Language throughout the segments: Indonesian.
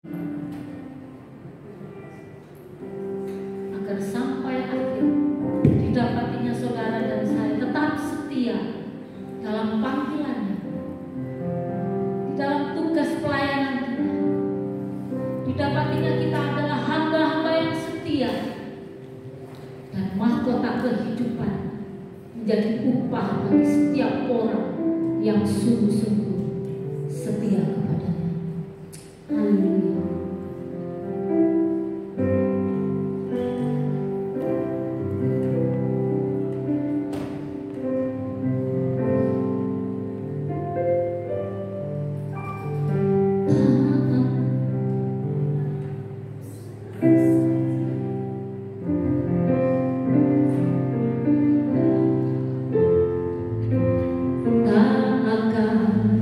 agar sampai akhir didapatinya saudara dan saya tetap setia dalam panggilannya, di dalam tugas pelayanan kita. Didapatinya kita adalah hamba-hamba yang setia, dan mahkota kehidupan menjadi upah bagi setiap orang yang sungguh-sungguh setia kepadanya. Haleluya. Tak akan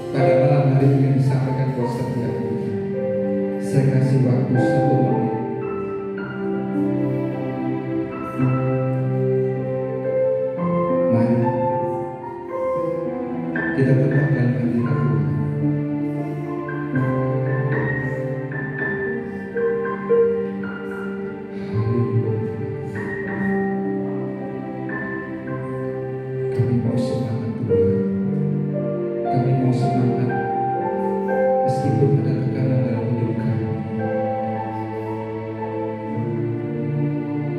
pada malam hari ini disampaikan buat setiap kita. Saya kasih waktu 1 menit. Mari kita tetap dalam hadirat Tuhan. Kami mau semangat Tuhan. Kami mau semangat meskipun ada tekanan dalam hidup kami.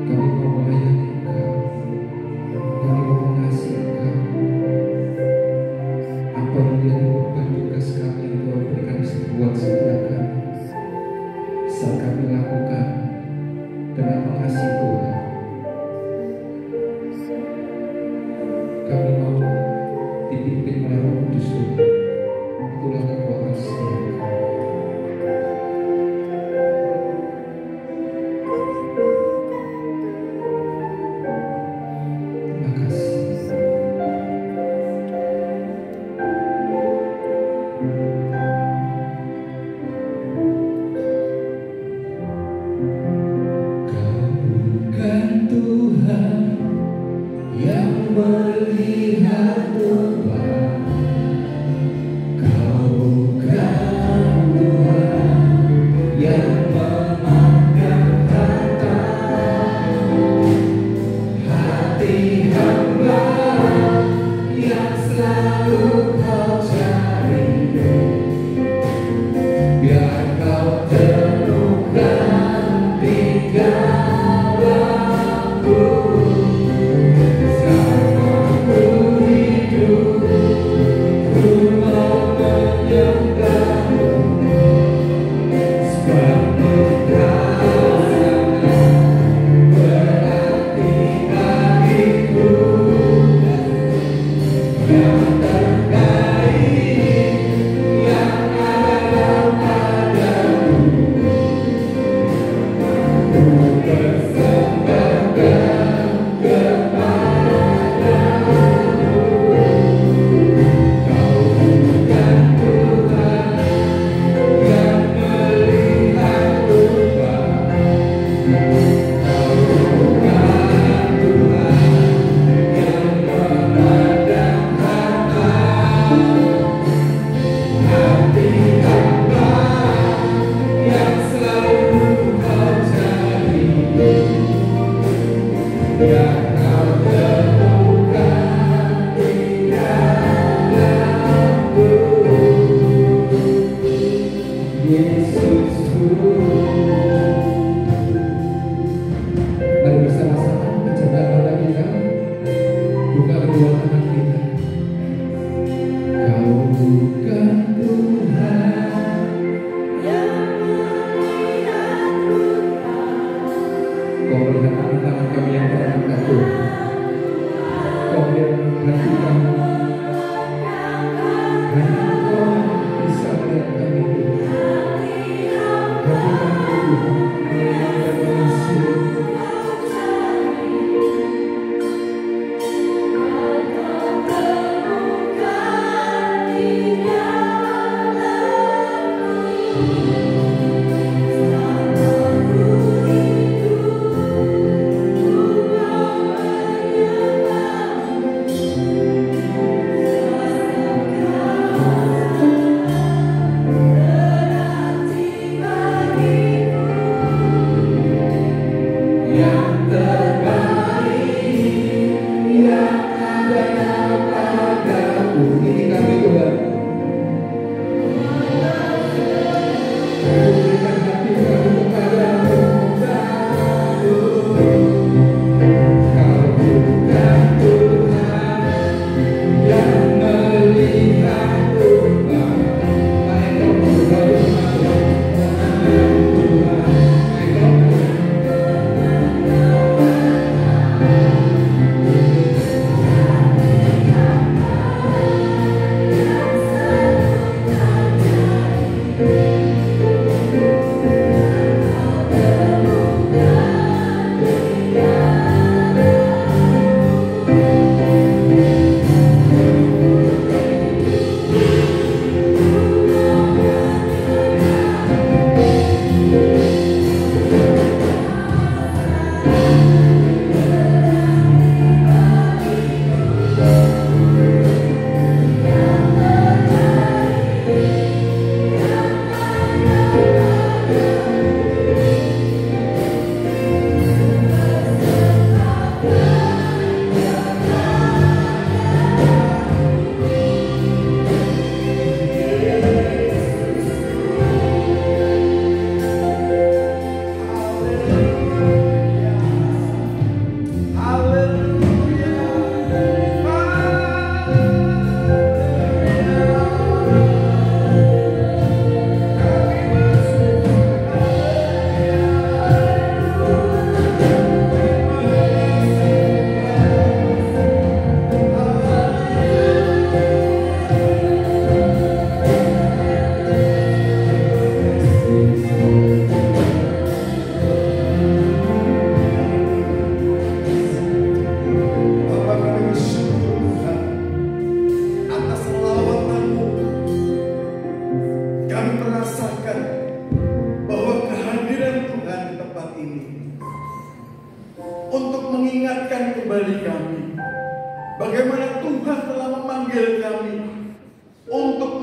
Kami mau melayani Engkau. Kami mau mengasihi Engkau. Apa yang menjadi beban tugas kami yang Tuhan berikan buat setiap kami, saat kami lakukan dengan mengasihi Tuhan. Kami mau dipimpin oleh Roh Kudus Tuhan. Itulah kekuatan setiap kami.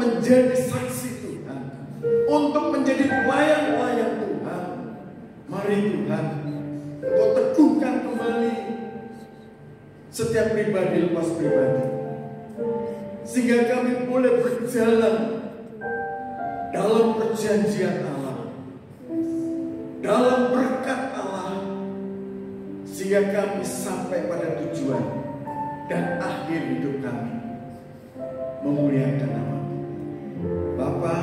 menjadi saksi Tuhan, untuk menjadi pelayan-pelayan Tuhan. Mari Tuhan, Engkau teguhkan kembali setiap pribadi lepas pribadi, sehingga kami boleh berjalan dalam perjanjian Allah, dalam berkat Allah, sehingga kami sampai pada tujuan dan akhir hidup kami memuliakan nama Bapa.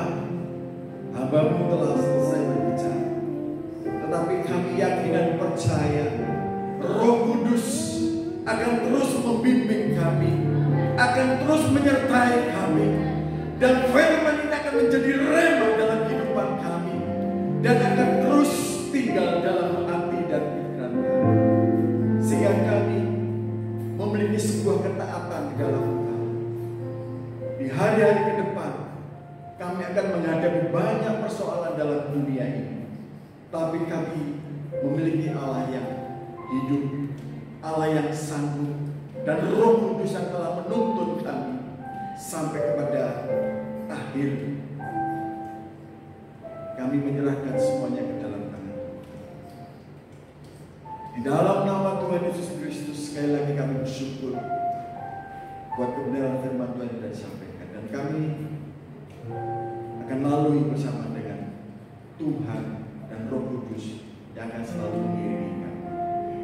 Hamba-Mu telah selesai berbicara, tetapi kami yakin dan percaya Roh Kudus akan terus membimbing kami, akan terus menyertai kami, dan firman ini akan menjadi rema dalam kehidupan kami, dan akan terus tinggal dalam hati dan pikiran kami, sehingga kami memiliki sebuah ketaatan di dalam Tuhan. Di hari-hari ke depan kami akan menghadapi banyak persoalan dalam dunia ini, tapi kami memiliki Allah yang hidup, Allah yang sanggup, dan Roh Kudus yang telah menuntun kami sampai kepada akhir. Kami menyerahkan semuanya ke dalam tangan. Di dalam nama Tuhan Yesus Kristus, sekali lagi kami bersyukur buat kebenaran firman Tuhan yang sudah disampaikan, dan kami akan lalui bersama dengan Tuhan dan Roh Kudus yang akan selalu mengiringi kami.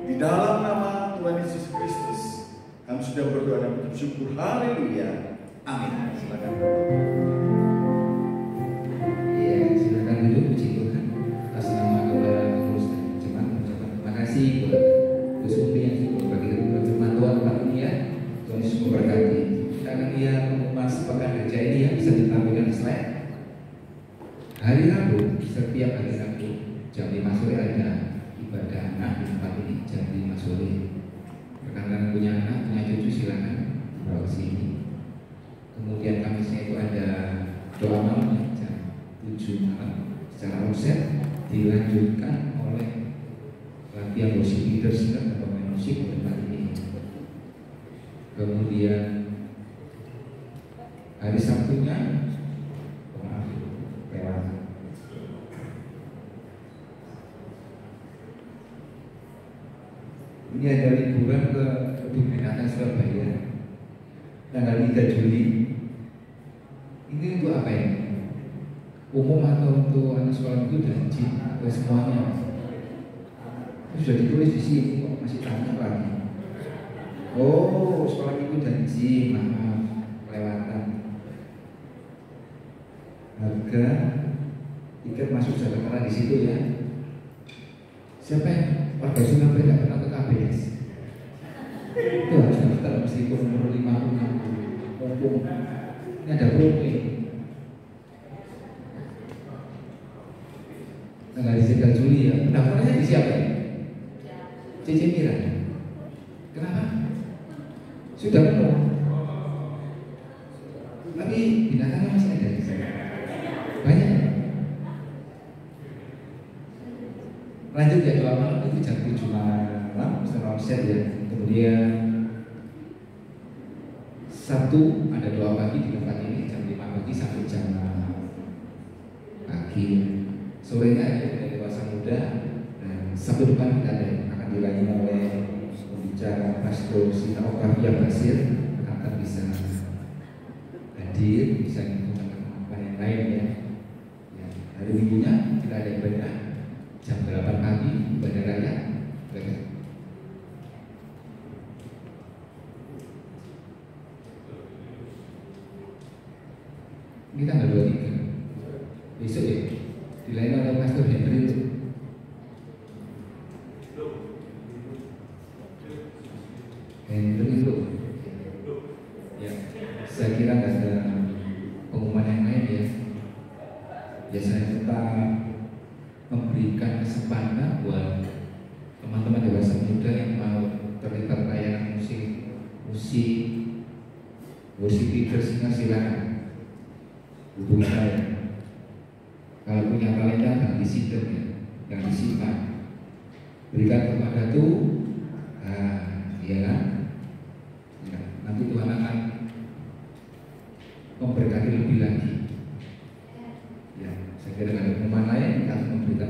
Di dalam nama Tuhan Yesus Kristus kami sudah berdoa dan bersyukur. Haleluya. Amin. Silakan. Iya, silakan duduk. Puji Tuhan atas nama Kepala Pengurus dan Jemaat. Terima kasih buat Gus Umbi yang sudah berbagi firman Tuhan pagi ini ya. Tuhan Yesus memberkati. Kita akan lihat pengumuman sepekan gereja ini yang bisa ditampilkan slide. Hari Rabu, setiap hari Rabu jam 5 sore ada ibadah anak di tempat ini jam 5 sore. Rekan-rekan punya anak, punya cucu silakan bawa ke sini. Kemudian Kamisnya itu ada doa malam jam 7 malam secara offset, dilanjutkan oleh latihan worship leaders dan pemain musik di tempat ini. Kemudian hari Sabtunya lewat ini ada liburan ke Kebun Binatang Surabaya tanggal 3 Juli. Ini untuk apa ya? Umum atau untuk anak sekolah itu dan jin atau semuanya? Itu sudah ditulis di sini kok masih tanya lagi. Oh, sekolah itu dan jin, maaf kelewatan. Harga tiket masuk sementara di situ ya. Siapa yang warga Surabaya tidak pernah ke KBS? Itu harus daftar meskipun umur 50-60. Mumpung ini ada promo ini. Tanggal 3 Juli ya. Pendaftarannya di siapa ya? CC Mira. Kenapa? Sudah penuh. Tapi binatangnya masih ada di sana. Banyak. Lanjut ya, doa malam itu jam 7 malam setelah offset ya. Kemudian Sabtu ada doa pagi di tempat ini jam 5 pagi sampai jam pagi. Sorenya ada dewasa muda, dan Sabtu depan kita ada akan dilayani oleh pembicara Pastor Sita Okavia Basir. Akan bisa hadir, bisa mengikuti teman-teman yang lain ya. Hari Minggunya kita ada ibadah jam 8 pagi, ibadah raya. Ini tanggal 23 besok ya, dilayani oleh Pastor Henry itu. Henry itu ya, saya kira nggak ada pengumuman yang lain ya. Ya saya tetap memberikan kesempatan buat teman-teman dewasa muda yang mau terlibat layanan musik worship leadersnya silakan hubungi saya. Kalau punya talenta jangan disimpan ya, jangan disimpan, berikan kepada Tuhan. Ya kan? Ya, nanti Tuhan akan memberkati lebih lagi.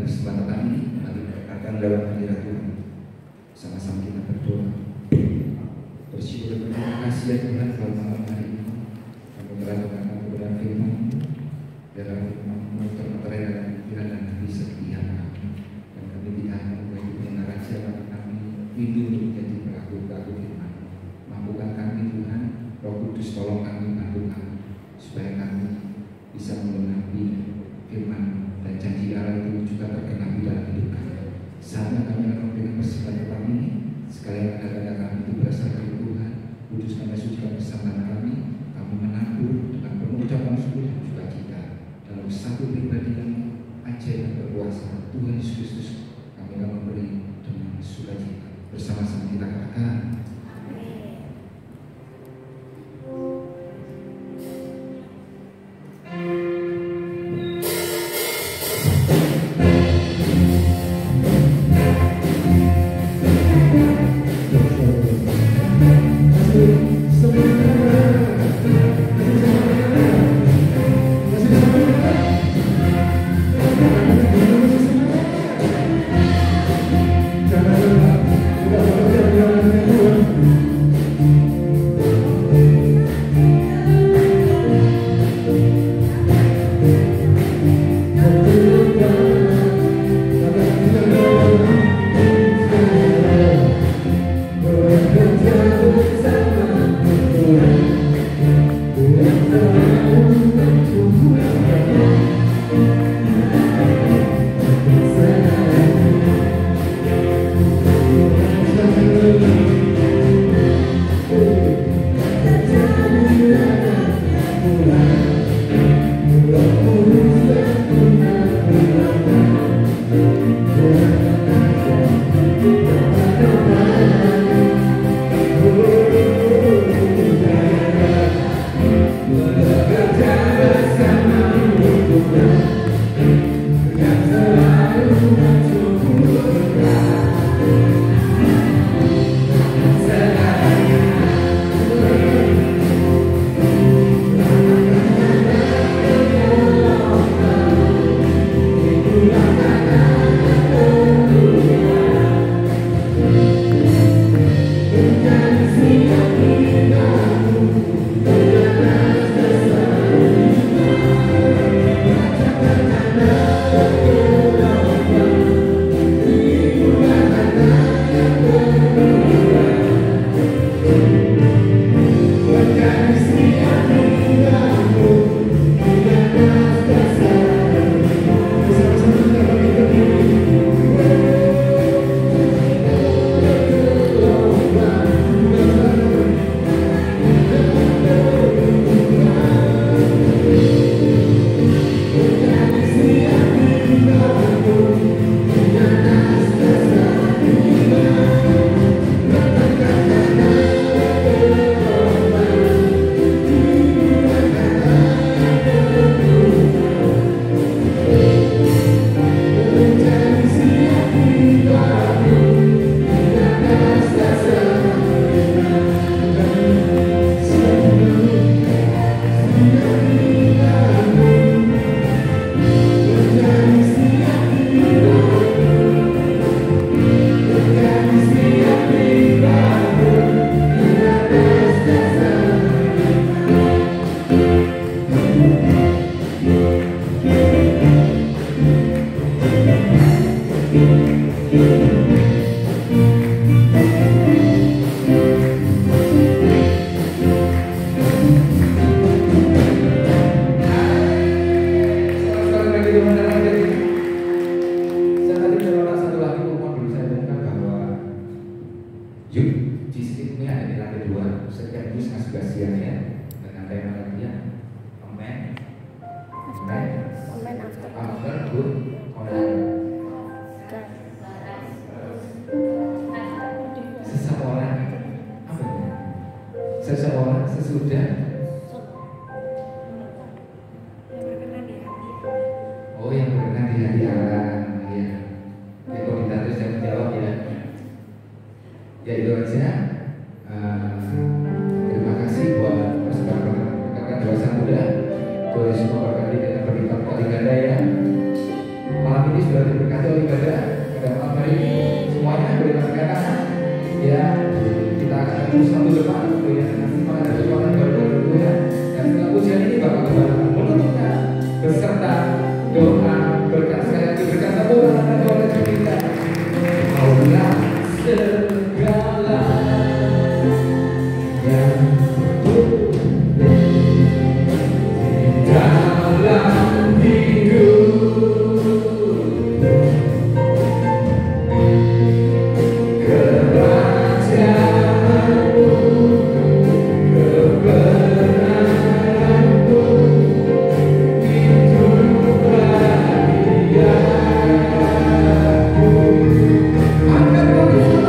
kesempatan ini, mari berkatakan lewat hadirat Tuhan. Sama-sama kita berdoa. Bersyukur dan terima kasih ya Tuhan pada malam hari ini. Kami melakukan kebenaran firman, dalam firman-Mu termaterai dalam pikiran dan hati setiap kami. Dan kami dihanya menjadi pendengar jalan kami, rindu untuk menjadi pelaku-pelaku firman. Mampukan kami Tuhan, Roh Kudus tolong kami, bantu kami, supaya kami bisa menggenapi firman dan janji Allah itu juga tergenapi dalam hidup kami. Saatnya kami akan dengan persembahan kami ini, sekalian kata-kata kami itu berasal dari Tuhan. Kudus kami sucikan bersama kami menabur dengan penuh ucapan syukur dan sukacita dalam satu pribadi yang ajaib dan berkuasa, Tuhan Yesus Kristus. Kami akan memberi dengan sukacita. Bersama-sama kita katakan. Seseorang sesudah yang berkenan di hati Allah, ya. Koordinator yang menjawab ya. Ya itu aja. Terima kasih buat rekan-rekan dewasa muda. Tuhan Yesus memberkati dengan berlipat kali ganda ya. malam ini sudah diberkati oleh ibadah pada malam hari ini. Semuanya boleh angkat tangan. Ya, kita akan terus satu depan dengan semangat dan kekuatan baru dari Tuhan. Dan setelah pujian ini Bapak Gembala menutupnya beserta doa berkat sekali lagi berkat Tuhan dan doa kita. Kaulah segala yang dalam hidup, kerajaanmu, kebenaranmu, itu bahagiaku. Angkat kaki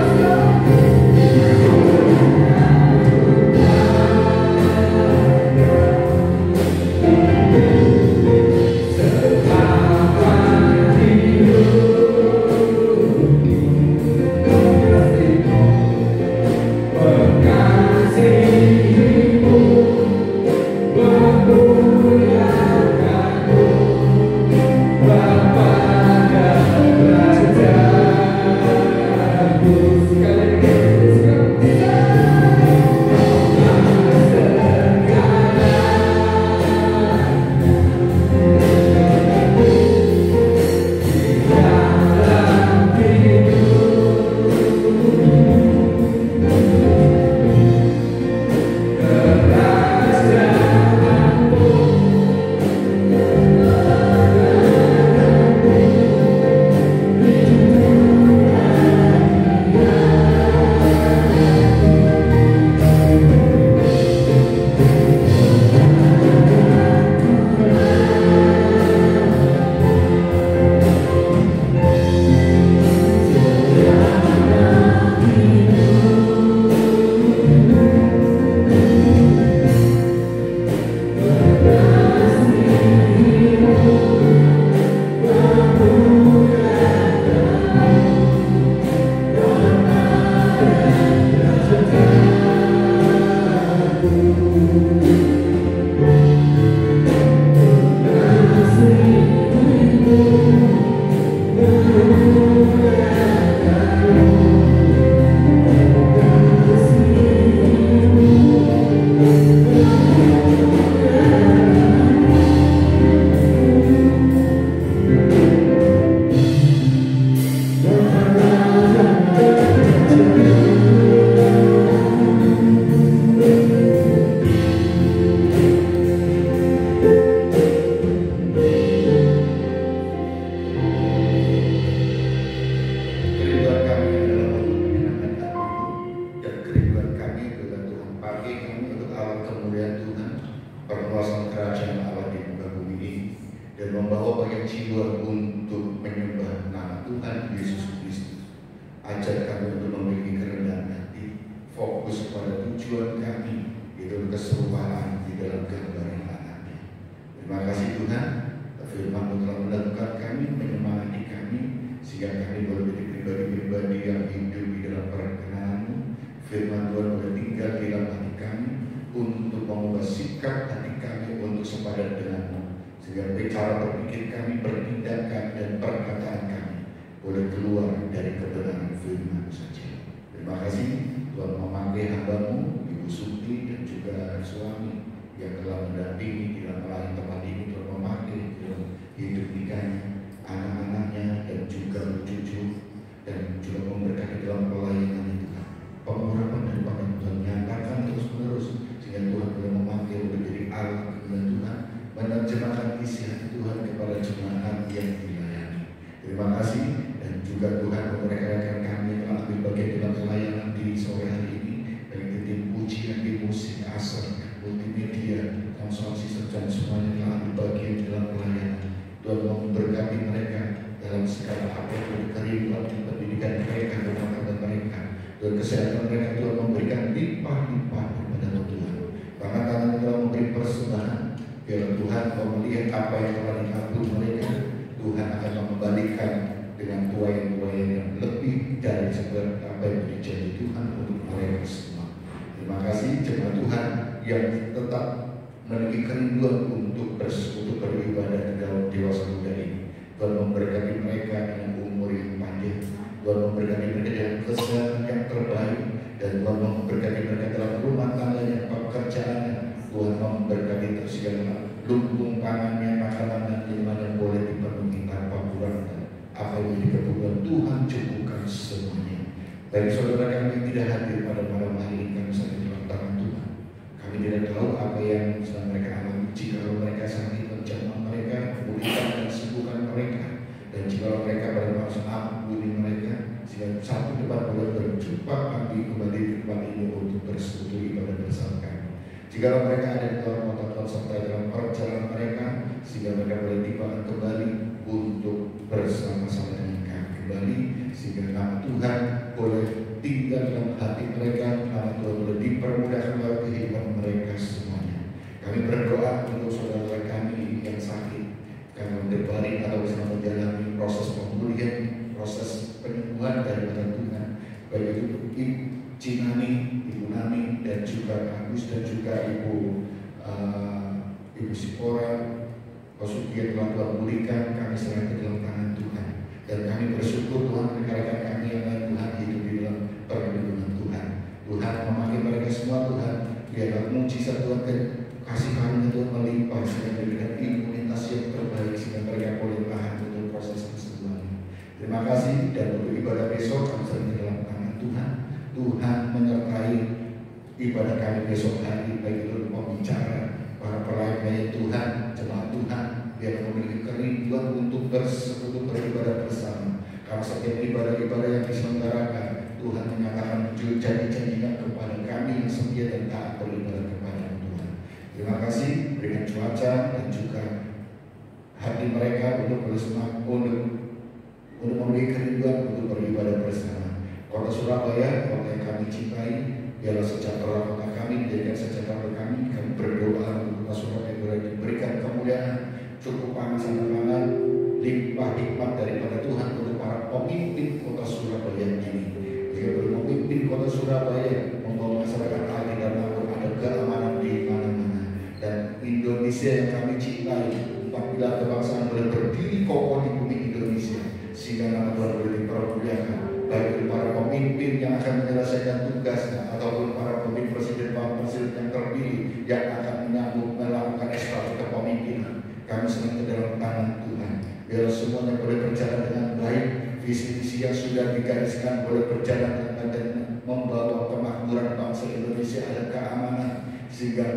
Tuhan memberkati mereka dengan umur yang panjang. Tuhan memberkati mereka dengan kesehatan yang terbaik. Dan Tuhan memberkati mereka dalam rumah tangganya, pekerjaannya. Tuhan memberkati segala lumbung pangannya, makanan dan minuman yang boleh dipenuhi tanpa kurang. Apa yang menjadi kebutuhan Tuhan cukupkan semuanya. Bagi saudara kami yang tidak hadir pada malam hari ini, kami sedang dalam tangan Tuhan. Kami tidak tahu apa yang sedang mereka alami. Jika mereka sakit, menjamah mereka, pulihkan dan sembuhkan mereka. Dan jika mereka pada masa ampuni mereka, sehingga satu depan boleh berjumpa kami kembali di tempat ini untuk bersekutu ibadah bersama kami. Jika mereka ada di luar kota, Tuhan sertai dalam perjalanan mereka, sehingga mereka boleh tiba kembali untuk bersama-sama dengan kami kembali, sehingga nama Tuhan boleh tinggal dalam hati mereka, nama Tuhan boleh dipermudah dalam kehidupan mereka semuanya. Kami berdoa untuk saudara kami yang sakit, karena berbaring atau sedang menjalani proses pemulihan, proses penyembuhan dari Tuhan, baik itu Cinani, Ibu Nani, dan juga Agus, dan juga Ibu Sipora, Kosuki yang telah Tuhan pulihkan, kami serahkan ke dalam tangan Tuhan. Dan kami bersyukur Tuhan rekan-rekan kami yang lain, Tuhan hidup di dalam perlindungan Tuhan. Tuhan memakai mereka semua, Tuhan biarlah mujizat Tuhan dan kasih karunia Tuhan melimpah, sehingga memberikan imunitas yang terbaik, sehingga mereka boleh tahan untuk proses kesembuhan. Terima kasih, dan untuk ibadah besok kami serahkan dalam tangan Tuhan. Tuhan menyertai ibadah kami besok hari, baik itu pembicara, para pelayan Tuhan, jemaat Tuhan, biar memiliki kerinduan untuk bersekutu beribadah bersama. Karena setiap ibadah-ibadah yang diselenggarakan, Tuhan menyatakan janji-janjinya kepada kami yang setia dan taat beribadah kepada Tuhan. Terima kasih, berikan cuaca dan juga hati mereka untuk bersemangat, untuk memiliki kerinduan untuk beribadah bersama. Kota Surabaya, kota yang kami cintai, biarlah sejahtera kota kami, menjadikan sejahtera kami. Kami berdoa untuk kota Surabaya boleh diberikan kemuliaan, cukup pangan, limpah hikmat daripada Tuhan untuk para pemimpin kota Surabaya ini. Jika berpemimpin kota Surabaya membawa masyarakat adil dan makmur, ada keamanan di mana-mana. Dan Indonesia yang kami cintai, 4 pilar kebangsaan boleh berdiri kokoh di bumi Indonesia, sehingga nama Tuhan boleh dipermuliakan. Baik itu para pemimpin yang akan menyelesaikan tugasnya, ataupun para pemimpin presiden yang terpilih yang akan menyambut melakukan estafet kepemimpinan. Kami serahkan ke dalam tangan Tuhan. Biar semuanya boleh berjalan dengan baik, visi-visi yang sudah digariskan boleh berjalan dengan baik dan membawa kemakmuran bangsa Indonesia, ada keamanan, sehingga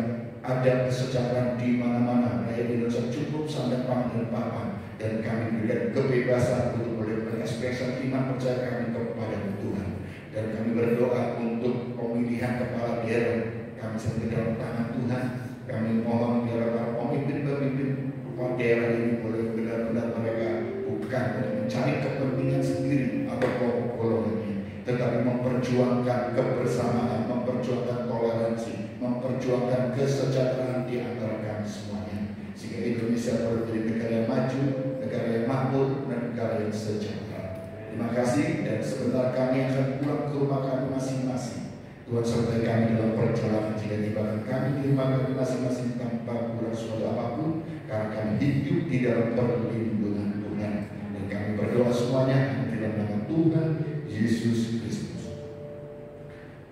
ada kesejahteraan di mana-mana. Rakyat Indonesia cukup sampai panggilan papan, dan kami berikan kebebasan untuk boleh berekspresi iman percaya kami kepada Tuhan. Dan kami berdoa untuk pemilihan kepala daerah, kami serahkan dalam tangan Tuhan. Kami mohon biar para pemimpin-pemimpin kepala daerah ini boleh benar-benar mereka bukan mencari kepentingan sendiri atau kelompok golongannya, tetapi memperjuangkan kebersamaan, memperjuangkan toleransi, memperjuangkan kesejahteraan di antara kami semuanya, sehingga Indonesia boleh menjadi negara yang maju, negara yang makmur, dan negara yang sejahtera. Terima kasih, dan sebentar kami akan pulang ke rumah kami masing-masing. Tuhan sertai kami dalam perjalanan, jika tibakan kami di rumah kami masing-masing tanpa kurang suatu apapun, karena kami hidup di dalam perlindungan Tuhan. Dan kami berdoa semuanya di dalam nama Tuhan Yesus Kristus.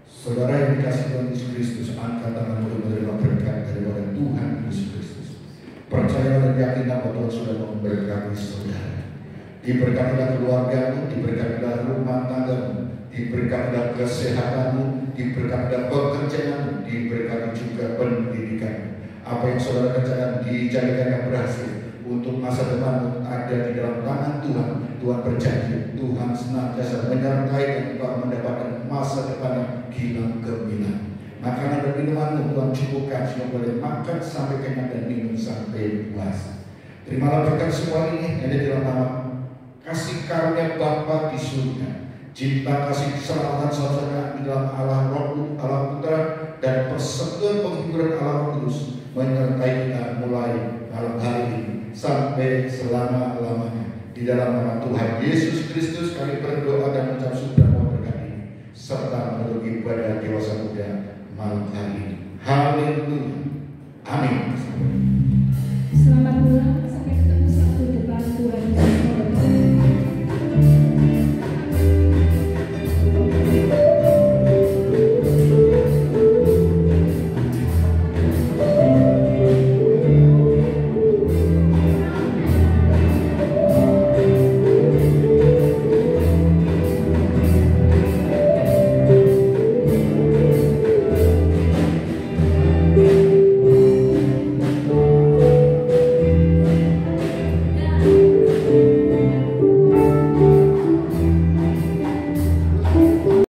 Saudara yang dikasihi Tuhan Yesus Kristus, angkat tangan untuk menerima berkat daripada Tuhan Yesus Kristus. Percaya dan yakin bahwa Tuhan sudah memberkati saudara. Diberkatilah keluargamu, diberkatilah rumah tanggamu, diberkatilah kesehatanmu, diberkatilah pekerjaanmu, diberkati juga pendidikanmu. Apa yang saudara kerjakan dijadikan yang berhasil. Untuk masa depanmu ada di dalam tangan Tuhan. Tuhan berjanji, Tuhan senantiasa menyertai dan engkau mendapatkan masa depan yang gilang gemilang. Makanan dan minumanmu Tuhan cukupkan, sehingga boleh makan sampai kenyang dan minum sampai puas. Terimalah berkat semua ini hanya di dalam nama kasih karunia Bapa di surga, cinta kasih keselamatan saudara di dalam Allah Roh, Allah Putra, dan persekutuan penghiburan Allah Roh Kudus menyertai kita mulai malam hari ini sampai selama-lamanya. Di dalam nama Tuhan Yesus Kristus kami berdoa dan mengucap syukur mohon berkat ini, serta menutup ibadah dewasa muda malam hari ini. Haleluya. Amin.